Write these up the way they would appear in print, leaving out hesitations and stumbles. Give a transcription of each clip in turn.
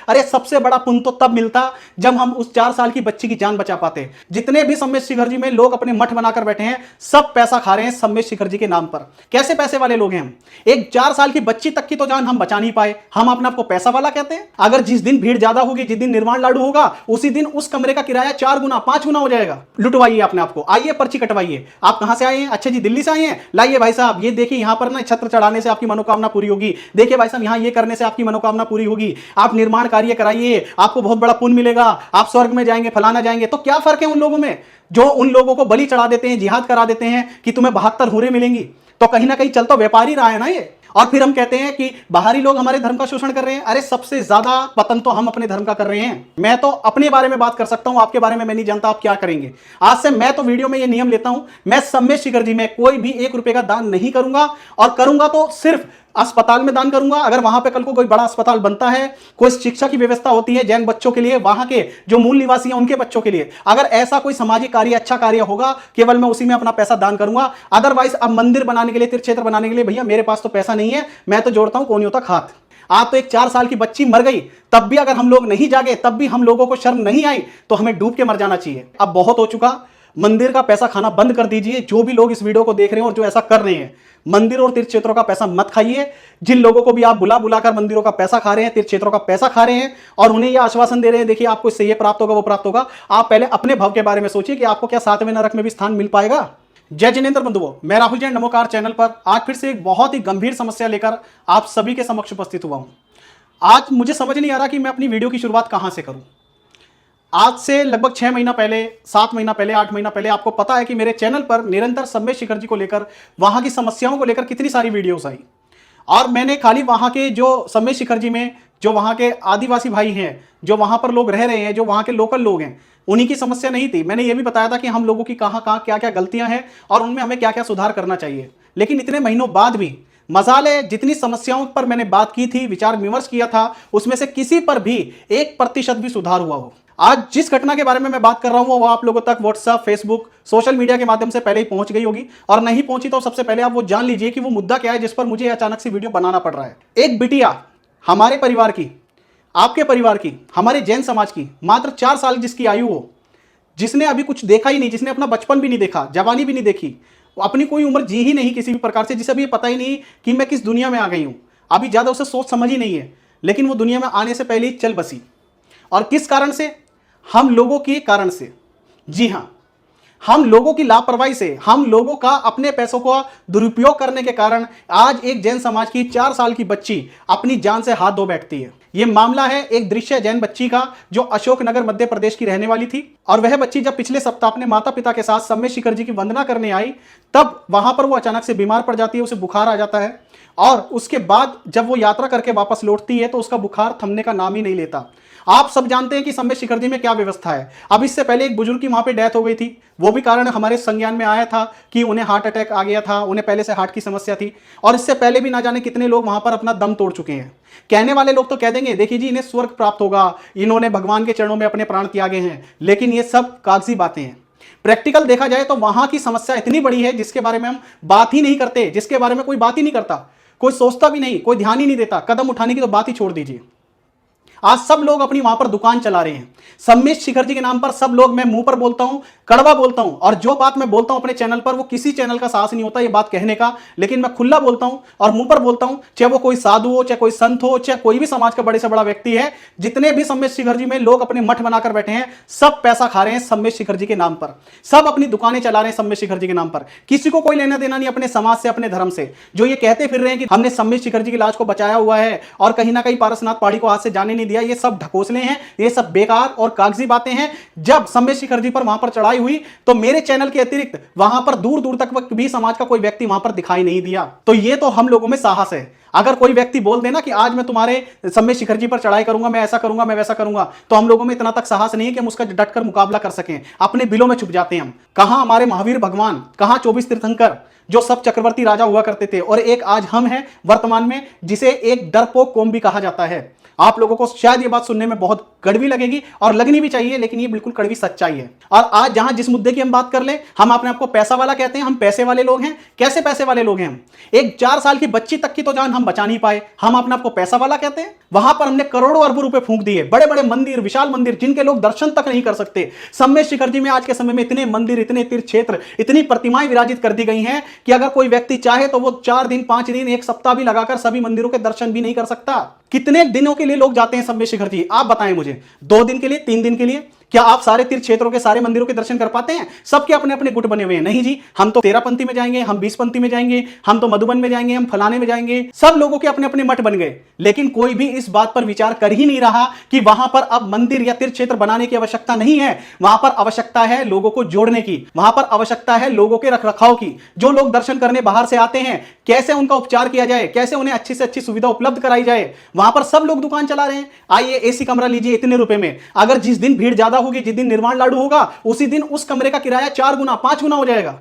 अरे सबसे बड़ा पुण्य तो तब मिलता जब हम उस 4 साल की बच्ची की जान बचा पाते। जितने भी सम्मेद शिखर जी में लोग अपने मठ बनाकर बैठे हैं, सब पैसा खा रहे हैं सम्मेद शिखर जी के नाम पर। कैसे पैसे वाले लोग हैं हम? एक 4 साल की बच्ची तक की तो जान हम बचा नहीं पाए, हम अपने आपको पैसा वाला कहते हैं। अगर जिस दिन भीड़ ज्यादा होगी, जिस दिन निर्माण लाडू होगा, उसी दिन उस कमरे का किराया 4 गुना 5 गुना हो जाएगा। लुटवाइए अपने आपको, आइए पर्ची कटवाइए। आप कहां से आए हैं? अच्छा जी दिल्ली से आए हैं, लाइए भाई साहब ये देखिए यहां पर ना छत्र चढ़ाने से आपकी मनोकामना पूरी होगी, देखिए भाई साहब यहां ये करने से आपकी मनोकामना पूरी होगी, आप निर्माण कार्य कराइए, आपको बहुत बड़ा पुण्य मिलेगा, आप स्वर्ग में जाएंगे, फलाना जाएंगे। तो क्या फर्क है उन लोगों में जो उन लोगों को बलि चढ़ा देते हैं, जिहाद करा देते हैं कि तुम्हें 72 हुरें मिलेंगी? तो कहीं ना कहीं चल तो व्यापारी रहा है ना ये। और फिर हम कहते हैं कि बाहरी लोग हमारे धर्म का शोषण कर रहे हैं। अरे सबसे ज्यादा पतन तो हम अपने धर्म का कर रहे हैं। मैं तो अपने बारे में बात कर सकता हूं, आपके बारे में मैं नहीं जानता आप क्या करेंगे। आज से मैं तो वीडियो में ये नियम लेता हूं, मैं सम्मेद शिखर जी में कोई भी 1 रुपए का दान नहीं करूंगा, और करूंगा तो सिर्फ अस्पताल में दान करूंगा। अगर वहां पे कल को कोई बड़ा अस्पताल बनता है, कोई शिक्षा की व्यवस्था होती है जैन बच्चों के लिए, वहां के जो मूल निवासी हैं उनके बच्चों के लिए, अगर ऐसा कोई सामाजिक कार्य, अच्छा कार्य होगा, केवल मैं उसी में अपना पैसा दान करूंगा। अदरवाइज अब मंदिर बनाने के लिए, तीर्थ क्षेत्र बनाने के लिए भैया मेरे पास तो पैसा नहीं है, मैं तो जोड़ता हूं कोनियों तक हाथ। आज तो एक 4 साल की बच्ची मर गई, तब भी अगर हम लोग नहीं जागे, तब भी हम लोगों को शर्म नहीं आई, तो हमें डूब के मर जाना चाहिए। अब बहुत हो चुका, मंदिर का पैसा खाना बंद कर दीजिए। जो भी लोग इस वीडियो को देख रहे हैं और जो ऐसा कर रहे हैं, मंदिर और तीर्थ क्षेत्रों का पैसा मत खाइए। जिन लोगों को भी आप बुला बुलाकर मंदिरों का पैसा खा रहे हैं, तीर्थ क्षेत्रों का पैसा खा रहे हैं, और उन्हें यह आश्वासन दे रहे हैं देखिए आपको इससे ये प्राप्त होगा, वो प्राप्त होगा, आप पहले अपने भव के बारे में सोचिए कि आपको क्या 7वें नरक में भी स्थान मिल पाएगा। जय जिनेंद्र बंधुओं, मैं राहुल जैन नमोकार चैनल पर आज फिर से एक बहुत ही गंभीर समस्या लेकर आप सभी के समक्ष उपस्थित हुआ हूं। आज मुझे समझ नहीं आ रहा कि मैं अपनी वीडियो की शुरुआत कहां से करूं। आज से लगभग 6 महीना पहले, 7 महीना पहले, 8 महीना पहले आपको पता है कि मेरे चैनल पर निरंतर सम्मेद शिखर जी को लेकर, वहां की समस्याओं को लेकर कितनी सारी वीडियोस आई। और मैंने खाली वहां के जो सम्मेद शिखर जी में जो वहां के आदिवासी भाई हैं, जो वहां पर लोग रह रहे हैं, जो वहां के लोकल लोग हैं, उन्हीं की समस्या नहीं थी। मैंने ये भी बताया था कि हम लोगों की कहां कहां क्या क्या गलतियां हैं और उनमें हमें क्या क्या सुधार करना चाहिए। लेकिन इतने महीनों बाद भी मजाल है, जितनी समस्याओं पर मैंने बात की थी, विचार विमर्श किया था, उसमें से किसी पर भी 1% भी सुधार हुआ हो। आज जिस घटना के बारे में मैं बात कर रहा हूं वो आप लोगों तक व्हाट्सएप, फेसबुक, सोशल मीडिया के माध्यम से पहले ही पहुंच गई होगी, और नहीं पहुंची तो सबसे पहले आप वो जान लीजिए कि वो मुद्दा क्या है जिस पर मुझे अचानक से वीडियो बनाना पड़ रहा है। एक बिटिया हमारे परिवार की, आपके परिवार की, हमारे जैन समाज की, मात्र 4 साल जिसकी आयु हो, जिसने अभी कुछ देखा ही नहीं, जिसने अपना बचपन भी नहीं देखा, जवानी भी नहीं देखी, अपनी कोई उम्र जी ही नहीं किसी भी प्रकार से, जिसे अभी पता ही नहीं कि मैं किस दुनिया में आ गई हूं, अभी ज्यादा उसे सोच समझ ही नहीं है, लेकिन वो दुनिया में आने से पहले ही चल बसी। और किस कारण से? हम लोगों के कारण से। जी हां, हम लोगों की लापरवाही से, हम लोगों का अपने पैसों को दुरुपयोग करने के कारण आज एक जैन समाज की 4 साल की बच्ची अपनी जान से हाथ धो बैठती है। यह मामला है एक दृश्य जैन बच्ची का जो अशोकनगर मध्य प्रदेश की रहने वाली थी, और वह बच्ची जब पिछले सप्ताह अपने माता पिता के साथ सम्मेद शिखर जी की वंदना करने आई, तब वहां पर वो अचानक से बीमार पड़ जाती है, उसे बुखार आ जाता है, और उसके बाद जब वो यात्रा करके वापस लौटती है तो उसका बुखार थमने का नाम ही नहीं लेता। आप सब जानते हैं कि सम्मेद शिखर जी में क्या व्यवस्था है। अब इससे पहले एक बुजुर्ग की वहां पे डेथ हो गई थी, वो भी कारण हमारे संज्ञान में आया था कि उन्हें हार्ट अटैक आ गया था, उन्हें पहले से हार्ट की समस्या थी, और इससे पहले भी ना जाने कितने लोग वहां पर अपना दम तोड़ चुके हैं। कहने वाले लोग तो कह देंगे देखिए जी इन्हें स्वर्ग प्राप्त होगा, इन्होंने भगवान के चरणों में अपने प्राण त्यागे हैं, लेकिन ये सब कागजी बातें हैं। प्रैक्टिकल देखा जाए तो वहां की समस्या इतनी बड़ी है जिसके बारे में हम बात ही नहीं करते, जिसके बारे में कोई बात ही नहीं करता, कोई सोचता भी नहीं, कोई ध्यान ही नहीं देता, कदम उठाने की तो बात ही छोड़ दीजिए। आज सब लोग अपनी वहां पर दुकान चला रहे हैं सम्मेद शिखर जी के नाम पर। सब लोग, मैं मुंह पर बोलता हूं, कड़वा बोलता हूं, और जो बात मैं बोलता हूं अपने चैनल पर वो किसी चैनल का साहस नहीं होता ये बात कहने का, लेकिन मैं खुला बोलता हूं और मुंह पर बोलता हूं, चाहे वो कोई साधु हो, चाहे कोई संत हो, चाहे कोई भी समाज का बड़े से बड़ा व्यक्ति है। जितने भी सम्मेद शिखर जी में लोग अपने मठ बनाकर बैठे हैं, सब पैसा खा रहे हैं सम्मेद शिखर जी के नाम पर, सब अपनी दुकानें चला रहे हैं सम्मेद शिखर जी के नाम पर। किसी को कोई लेना देना नहीं अपने समाज से, अपने धर्म से। जो ये कहते फिर रहे हैं कि हमने सम्मेद शिखर जी की लाज को बचाया हुआ है और कहीं ना कहीं पारसनाथ पहाड़ी को हाथ से जाने नहीं दिया, ये सब ढकोसले हैं, ये सब बेकार और कागजी बातें हैं। जब सम्मेद शिखर जी पर वहां पर चढ़ाई हुई तो मेरे चैनल के अतिरिक्त वहां पर दूर दूर तक भी समाज का कोई व्यक्ति वहां पर दिखाई नहीं दिया। तो ये तो हम लोगों में साहस है। अगर कोई व्यक्ति बोल देना कि आज मैं तुम्हारे सम्मेद शिखर जी पर चढ़ाई करूंगा, मैं ऐसा करूंगा, मैं वैसा करूंगा, तो हम लोगों में इतना तक साहस नहीं है कि हम उसका डटकर मुकाबला कर सकें। अपने बिलों में छुप जाते हैं हम। कहां हमारे महावीर भगवान, कहां 24 तीर्थंकर जो सब चक्रवर्ती राजा हुआ करते थे, और एक आज हम हैं वर्तमान में जिसे एक डरपोक कौम भी कहा जाता है। आप लोगों को शायद ये बात सुनने में बहुत कड़वी लगेगी और लगनी भी चाहिए, लेकिन ये बिल्कुल कड़वी सच्चाई है। और आज जहां जिस मुद्दे की हम बात कर ले, हम अपने आपको पैसा वाला कहते हैं, हम पैसे वाले लोग हैं। कैसे पैसे वाले लोग हैं हम? एक 4 साल की बच्ची तक की तो जान हम बचा नहीं पाए, हम अपने आपको पैसा वाला कहते हैं। वहां पर हमने करोड़ों अरबों रुपए फूंक दिए, बड़े बड़े मंदिर, विशाल मंदिर जिनके लोग दर्शन तक नहीं कर सकते। सम्मेद शिखर जी में आज के समय में इतने मंदिर, इतने तीर्थ क्षेत्र, इतनी प्रतिमाएं विराजित कर दी गई हैं कि अगर कोई व्यक्ति चाहे तो वो 4 दिन, 5 दिन, 1 सप्ताह भी लगाकर सभी मंदिरों के दर्शन भी नहीं कर सकता। कितने दिनों के लिए लोग जाते हैं सम्मेद शिखर जी, आप बताएं मुझे? 2 दिन के लिए, 3 दिन के लिए? क्या आप सारे तीर्थ क्षेत्रों के सारे मंदिरों के दर्शन कर पाते हैं? सबके अपने अपने गुट बने हुए हैं। नहीं जी, हम तो 13 पंथी में जाएंगे, हम 20 पंथी में जाएंगे, हम तो मधुबन में जाएंगे, हम फलाने में जाएंगे। सब लोगों के अपने अपने मठ बन गए, लेकिन कोई भी इस बात पर विचार कर ही नहीं रहा कि वहां पर अब मंदिर या तीर्थ क्षेत्र बनाने की आवश्यकता नहीं है। वहां पर आवश्यकता है लोगों को जोड़ने की, वहां पर आवश्यकता है लोगों के रखरखाव की। जो लोग दर्शन करने बाहर से आते हैं, कैसे उनका उपचार किया जाए, कैसे उन्हें अच्छी से अच्छी सुविधा उपलब्ध कराई जाए। वहां पर सब लोग दुकान चला रहे हैं, आइए एसी कमरा लीजिए इतने रुपए में। अगर जिस दिन भीड़ ज्यादा होगी, जिस दिन निर्माण लाडू होगा, उसी दिन उस कमरे का किराया 4 गुना, 5 गुना हो जाएगा।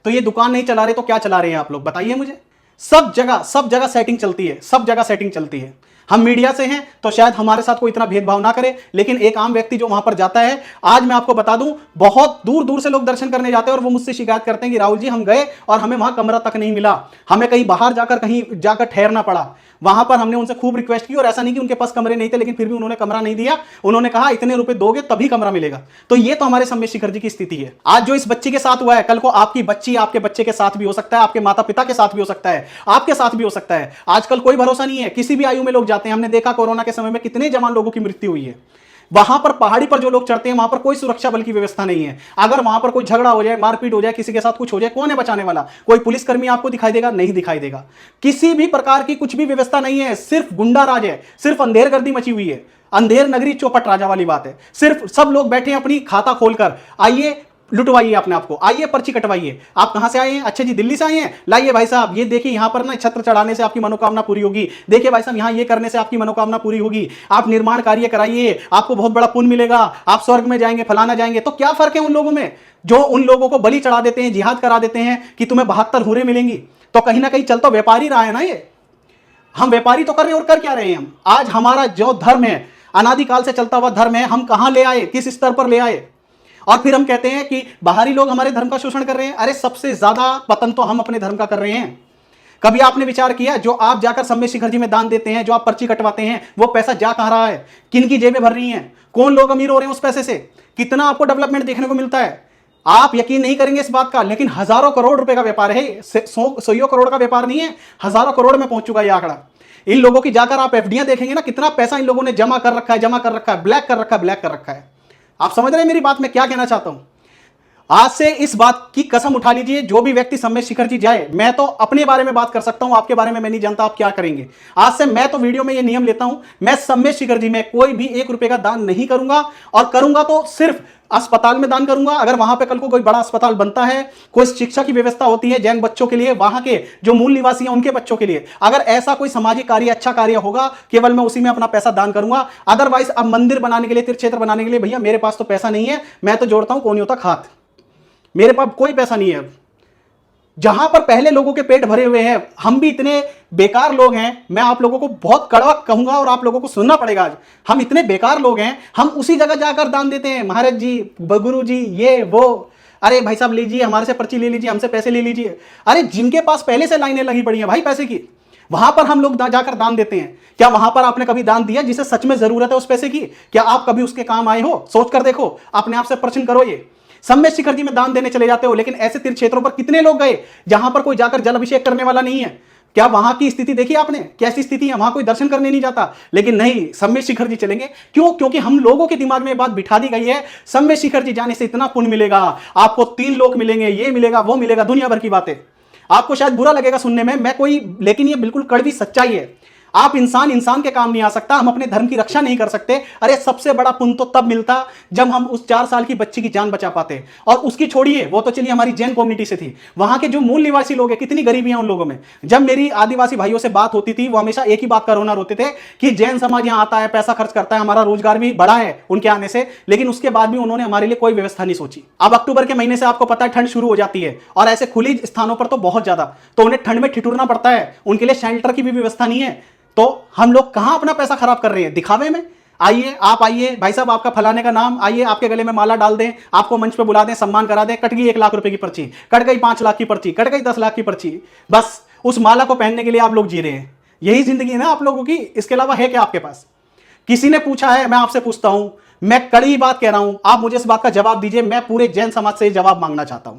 तो ये दुकान नहीं चला रहे तो क्या चला रहे हैं आप लोग, बताइए मुझे? सब जगह सेटिंग चलती है, सब जगह सेटिंग चलती है। हम मीडिया से हैं तो शायद हमारे साथ कोई इतना भेदभाव ना करे, लेकिन एक आम व्यक्ति जो वहां पर जाता है, आज मैं आपको बता दूं, बहुत दूर दूर से लोग दर्शन करने जाते हैं और वो मुझसे शिकायत करते हैं कि राहुल जी हम गए और हमें वहां कमरा तक नहीं मिला, हमें कहीं बाहर जाकर ठहरना पड़ा। वहां पर हमने उनसे खूब रिक्वेस्ट की और ऐसा नहीं कि उनके पास कमरे नहीं थे, लेकिन फिर भी उन्होंने कमरा नहीं दिया। उन्होंने कहा इतने रुपए दोगे तभी कमरा मिलेगा। तो ये तो हमारे सम्मेद शिखर जी की स्थिति है। आज जो इस बच्ची के साथ हुआ है, कल को आपकी बच्ची आपके बच्चे के साथ भी हो सकता है, आपके माता पिता के साथ भी हो सकता है, आपके साथ भी हो सकता है। आजकल कोई भरोसा नहीं है, किसी भी आयु में लोग जाते हैं। हमने देखा कोरोना के समय में कितने जवान लोगों की मृत्यु हुई है। वहां पर पहाड़ी पर जो लोग चढ़ते हैं, वहां पर कोई सुरक्षा बल की व्यवस्था नहीं है। अगर वहां पर कोई झगड़ा हो जाए, मारपीट हो जाए, किसी के साथ कुछ हो जाए, कौन है बचाने वाला? कोई पुलिसकर्मी आपको दिखाई देगा? नहीं दिखाई देगा। किसी भी प्रकार की कुछ भी व्यवस्था नहीं है, सिर्फ गुंडा राज है, सिर्फ अंधेरगर्दी मची हुई है। अंधेर नगरी चौपट राजा वाली बात है। सिर्फ सब लोग बैठे हैं अपनी खाता खोलकर, आइए लुटवाइए अपने आप को, आइए पर्ची कटवाइए। आप कहां से आए हैं? अच्छा जी दिल्ली से आए हैं, लाइए भाई साहब ये देखिए, यहां पर ना छत्र चढ़ाने से आपकी मनोकामना पूरी होगी। देखिए भाई साहब, यहां ये करने से आपकी मनोकामना पूरी होगी। आप निर्माण कार्य कराइए, आपको बहुत बड़ा पुण्य मिलेगा, आप स्वर्ग में जाएंगे, फलाना जाएंगे। तो क्या फर्क है उन लोगों में जो उन लोगों को बलि चढ़ा देते हैं, जिहाद करा देते हैं कि तुम्हें 72 हुरें मिलेंगी? तो कहीं ना कहीं चल तो व्यापारी रहा है ना ये। हम व्यापारी तो कर रहे हैं और कर क्या रहे हैं हम? आज हमारा जो धर्म है, अनादिकाल से चलता हुआ धर्म है, हम कहां ले आए, किस स्तर पर ले आए? और फिर हम कहते हैं कि बाहरी लोग हमारे धर्म का शोषण कर रहे हैं। अरे सबसे ज्यादा पतन तो हम अपने धर्म का कर रहे हैं। कभी आपने विचार किया, जो आप जाकर सम्मेद शिखर जी में दान देते हैं, जो आप पर्ची कटवाते हैं, वो पैसा जा कहां रहा है? किन की जेबें भर रही हैं? कौन लोग अमीर हो रहे हैं उस पैसे से? कितना आपको डेवलपमेंट देखने को मिलता है? आप यकीन नहीं करेंगे इस बात का, लेकिन हजारों करोड़ रुपए का व्यापार है। 100 करोड़ का व्यापार नहीं है, हजारों करोड़ में पहुंच चुका है यह आंकड़ा। इन लोगों की जाकर आप एफडीआं देखेंगे ना, कितना पैसा इन लोगों ने जमा कर रखा है, ब्लैक कर रखा है। आप समझ रहे हैं मेरी बात, मैं क्या कहना चाहता हूं? आज से इस बात की कसम उठा लीजिए, जो भी व्यक्ति सम्मेद शिखर जी जाए, मैं तो अपने बारे में बात कर सकता हूं, आपके बारे में मैं नहीं जानता आप क्या करेंगे। आज से मैं तो वीडियो में ये नियम लेता हूं, मैं सम्मेद शिखर जी में कोई भी 1 रुपए का दान नहीं करूंगा, और करूंगा तो सिर्फ अस्पताल में दान करूंगा। अगर वहां पे कल को कोई बड़ा अस्पताल बनता है, कोई शिक्षा की व्यवस्था होती है जैन बच्चों के लिए, वहां के जो मूल निवासी हैं उनके बच्चों के लिए, अगर ऐसा कोई सामाजिक कार्य, अच्छा कार्य होगा, केवल मैं उसी में अपना पैसा दान करूंगा। अदरवाइज अब मंदिर बनाने के लिए, तीर्थ क्षेत्र बनाने के लिए, भैया मेरे पास तो पैसा नहीं है, मैं तो जोड़ता हूं कोनियों तक हाथ, मेरे पास कोई पैसा नहीं है। जहां पर पहले लोगों के पेट भरे हुए हैं, हम भी इतने बेकार लोग हैं, मैं आप लोगों को बहुत कड़वा कहूंगा और आप लोगों को सुनना पड़ेगा। आज हम इतने बेकार लोग हैं, हम उसी जगह जाकर दान देते हैं, महाराज जी, गुरु जी, ये वो, अरे भाई साहब लीजिए, हमारे से पर्ची ले लीजिए, हमसे पैसे ले लीजिए। अरे जिनके पास पहले से लाइनें लगी पड़ी हैं भाई पैसे की, वहां पर हम लोग जाकर दान देते हैं। क्या वहां पर आपने कभी दान दिया जिसे सच में जरूरत है उस पैसे की? क्या आप कभी उसके काम आए हो? सोच कर देखो, अपने आप से प्रश्न करो। ये सम्मेद शिखर जी में दान देने चले जाते हो, लेकिन ऐसे तीर्थ क्षेत्रों पर कितने लोग गए जहां पर कोई जाकर जल अभिषेक करने वाला नहीं है? क्या वहां की स्थिति देखी आपने? कैसी स्थिति है? वहां कोई दर्शन करने नहीं जाता, लेकिन नहीं, सम्मेद शिखर जी चलेंगे। क्यों? क्योंकि हम लोगों के दिमाग में ये बात बिठा दी गई है, सम्मेद शिखर जी जाने से इतना पुण्य मिलेगा, आपको 3 लोक मिलेंगे, ये मिलेगा, वो मिलेगा, दुनिया भर की बातें। आपको शायद बुरा लगेगा सुनने में, मैं कोई, लेकिन ये बिल्कुल कड़वी सच्चाई है। आप इंसान के काम नहीं आ सकता, हम अपने धर्म की रक्षा नहीं कर सकते। अरे सबसे बड़ा पुण्य तो तब मिलता जब हम उस 4 साल की बच्ची की जान बचा पाते। और उसकी छोड़िए, वो तो चलिए हमारी जैन कम्युनिटी से थी, वहां के जो मूल निवासी लोग हैं, कितनी गरीबी है उन लोगों में। जब मेरी आदिवासी भाइयों से बात होती थी, वो हमेशा एक ही बात का रोना रोते थे कि जैन समाज यहाँ आता है, पैसा खर्च करता है, हमारा रोजगार भी बढ़ा है उनके आने से, लेकिन उसके बाद भी उन्होंने हमारे लिए कोई व्यवस्था नहीं सोची। अब अक्टूबर के महीने से आपको पता है ठंड शुरू हो जाती है, और ऐसे खुली स्थानों पर तो बहुत ज्यादा, तो उन्हें ठंड में ठिठुरना पड़ता है, उनके लिए शेल्टर की भी व्यवस्था नहीं है। तो हम लोग कहां अपना पैसा खराब कर रहे हैं? दिखावे में। आइए, आप आइए भाई साहब, आपका फलाने का नाम, आइए आपके गले में माला डाल दें, आपको मंच पे बुला दें, सम्मान करा दें, कट गई 1 लाख रुपए की पर्ची, कट गई 5 लाख की पर्ची, कट गई 10 लाख की पर्ची, बस उस माला को पहनने के लिए आप लोग जी रहे हैं। यही जिंदगी है ना आप लोगों की, इसके अलावा है क्या आपके पास? किसी ने पूछा है, मैं आपसे पूछता हूं, मैं कड़ी बात कह रहा हूं, आप मुझे इस बात का जवाब दीजिए। मैं पूरे जैन समाज से जवाब मांगना चाहता हूं।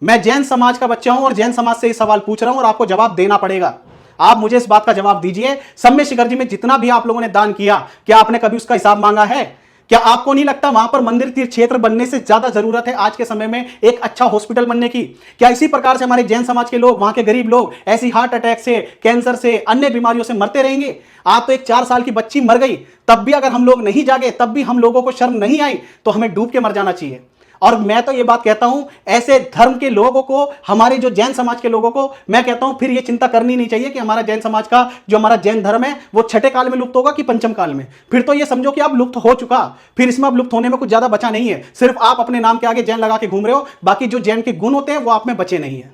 मैं जैन समाज का बच्चा हूं और जैन समाज से ये सवाल पूछ रहा हूं और आपको जवाब देना पड़ेगा। आप मुझे इस बात का जवाब दीजिए, सम्य शिखर जी में जितना भी आप लोगों ने दान किया, क्या आपने कभी उसका हिसाब मांगा है? क्या आपको नहीं लगता वहां पर मंदिर तीर्थ क्षेत्र बनने से ज्यादा जरूरत है आज के समय में एक अच्छा हॉस्पिटल बनने की? क्या इसी प्रकार से हमारे जैन समाज के लोग, वहां के गरीब लोग ऐसी हार्ट अटैक से, कैंसर से, अन्य बीमारियों से मरते रहेंगे? आप तो एक 4 साल की बच्ची मर गई, तब भी अगर हम लोग नहीं जागे, तब भी हम लोगों को शर्म नहीं आई, तो हमें डूब के मर जाना चाहिए। और मैं तो ये बात कहता हूं, ऐसे धर्म के लोगों को, हमारे जो जैन समाज के लोगों को मैं कहता हूं, फिर ये चिंता करनी नहीं चाहिए कि हमारा जैन समाज का जो हमारा जैन धर्म है वो छठे काल में लुप्त होगा कि पंचम काल में। फिर तो ये समझो कि अब लुप्त हो चुका, फिर इसमें अब लुप्त होने में कुछ ज्यादा बचा नहीं है। सिर्फ आप अपने नाम के आगे जैन लगा के घूम रहे हो, बाकी जो जैन के गुण होते हैं वो आप में बचे नहीं है।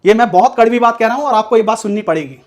ये मैं बहुत कड़वी बात कह रहा हूं और आपको ये बात सुननी पड़ेगी।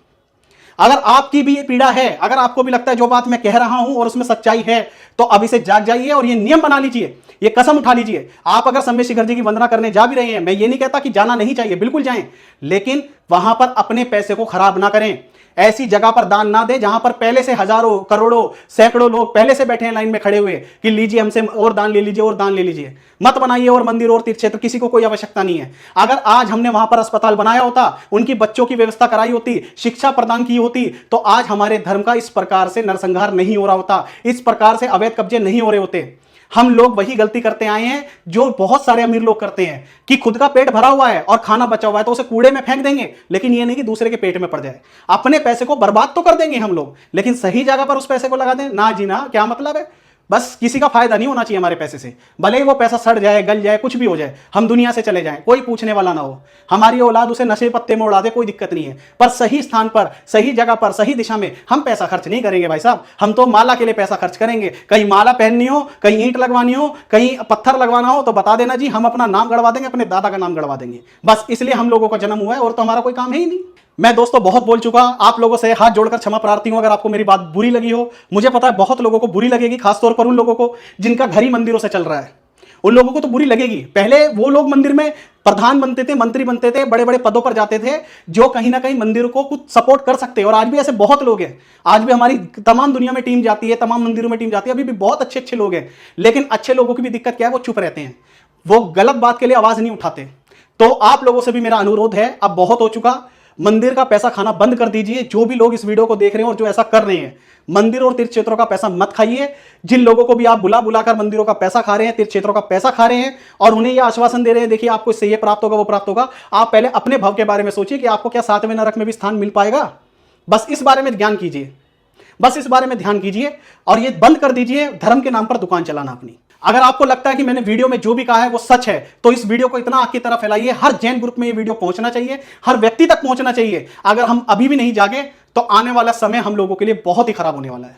अगर आपकी भी ये पीड़ा है, अगर आपको भी लगता है जो बात मैं कह रहा हूं और उसमें सच्चाई है, तो अभी से जाग जाइए और ये नियम बना लीजिए, ये कसम उठा लीजिए। आप अगर सम्य शिखर जी की वंदना करने जा भी रहे हैं, मैं ये नहीं कहता कि जाना नहीं चाहिए, बिल्कुल जाएं, लेकिन वहां पर अपने पैसे को खराब ना करें। ऐसी जगह पर दान ना दे जहां पर पहले से हजारों, करोड़ों, सैकड़ों लोग पहले से बैठे हैं लाइन में खड़े हुए कि लीजिए हमसे और दान ले लीजिए और दान ले लीजिए। मत बनाइए और मंदिर और तीर्थ क्षेत्र, किसी को कोई आवश्यकता नहीं है। अगर आज हमने वहां पर अस्पताल बनाया होता, उनकी बच्चों की व्यवस्था कराई होती, शिक्षा प्रदान की होती, तो आज हमारे धर्म का इस प्रकार से नरसंहार नहीं हो रहा होता, इस प्रकार से अवैध कब्जे नहीं हो रहे होते। हम लोग वही गलती करते आए हैं जो बहुत सारे अमीर लोग करते हैं कि खुद का पेट भरा हुआ है और खाना बचा हुआ है तो उसे कूड़े में फेंक देंगे, लेकिन ये नहीं कि दूसरे के पेट में पड़ जाए। अपने पैसे को बर्बाद तो कर देंगे हम लोग, लेकिन सही जगह पर उस पैसे को लगा दें ना जी ना, क्या मतलब है? बस किसी का फायदा नहीं होना चाहिए हमारे पैसे से, भले ही वो पैसा सड़ जाए, गल जाए, कुछ भी हो जाए, हम दुनिया से चले जाएं, कोई पूछने वाला ना हो। हमारी औलाद उसे नशे पत्ते में उड़ा दे, कोई दिक्कत नहीं है, पर सही स्थान पर, सही जगह पर, सही दिशा में हम पैसा खर्च नहीं करेंगे भाई साहब। हम तो माला के लिए पैसा खर्च करेंगे। कहीं माला पहननी हो, कहीं ईंट लगवानी हो, कहीं पत्थर लगवाना हो तो बता देना जी, हम अपना नाम गड़वा देंगे, अपने दादा का नाम गड़वा देंगे। बस इसलिए हम लोगों का जन्म हुआ है और तो हमारा कोई काम है ही नहीं। मैं दोस्तों बहुत बोल चुका, आप लोगों से हाथ जोड़कर क्षमा प्रार्थी हूं अगर आपको मेरी बात बुरी लगी हो। मुझे पता है बहुत लोगों को बुरी लगेगी, खासतौर पर उन लोगों को जिनका घर ही मंदिरों से चल रहा है, उन लोगों को तो बुरी लगेगी। पहले वो लोग मंदिर में प्रधान बनते थे, मंत्री बनते थे, बड़े बड़े पदों पर जाते थे, जो कहीं ना कहीं मंदिर को कुछ सपोर्ट कर सकते हैं। और आज भी ऐसे बहुत लोग हैं, आज भी हमारी तमाम दुनिया में टीम जाती है, तमाम मंदिरों में टीम जाती है, अभी भी बहुत अच्छे अच्छे लोग हैं। लेकिन अच्छे लोगों की भी दिक्कत क्या है, वो चुप रहते हैं, वो गलत बात के लिए आवाज नहीं उठाते। तो आप लोगों से भी मेरा अनुरोध है, अब बहुत हो चुका, मंदिर का पैसा खाना बंद कर दीजिए। जो भी लोग इस वीडियो को देख रहे हैं और जो ऐसा कर रहे हैं, मंदिर और तीर्थ क्षेत्रों का पैसा मत खाइए। जिन लोगों को भी आप बुला बुलाकर मंदिरों का पैसा खा रहे हैं, तीर्थ क्षेत्रों का पैसा खा रहे हैं और उन्हें यह आश्वासन दे रहे हैं देखिए आपको इससे ये प्राप्त होगा, वो प्राप्त होगा, आप पहले अपने भव के बारे में सोचिए कि आपको क्या 7वें नरक में भी स्थान मिल पाएगा। बस इस बारे में ज्ञान कीजिए, बस इस बारे में ध्यान कीजिए और ये बंद कर दीजिए धर्म के नाम पर दुकान चलाना अपनी। अगर आपको लगता है कि मैंने वीडियो में जो भी कहा है वो सच है, तो इस वीडियो को इतना आग की तरह फैलाइए, हर जैन ग्रुप में ये वीडियो पहुंचना चाहिए, हर व्यक्ति तक पहुंचना चाहिए। अगर हम अभी भी नहीं जागे तो आने वाला समय हम लोगों के लिए बहुत ही खराब होने वाला है।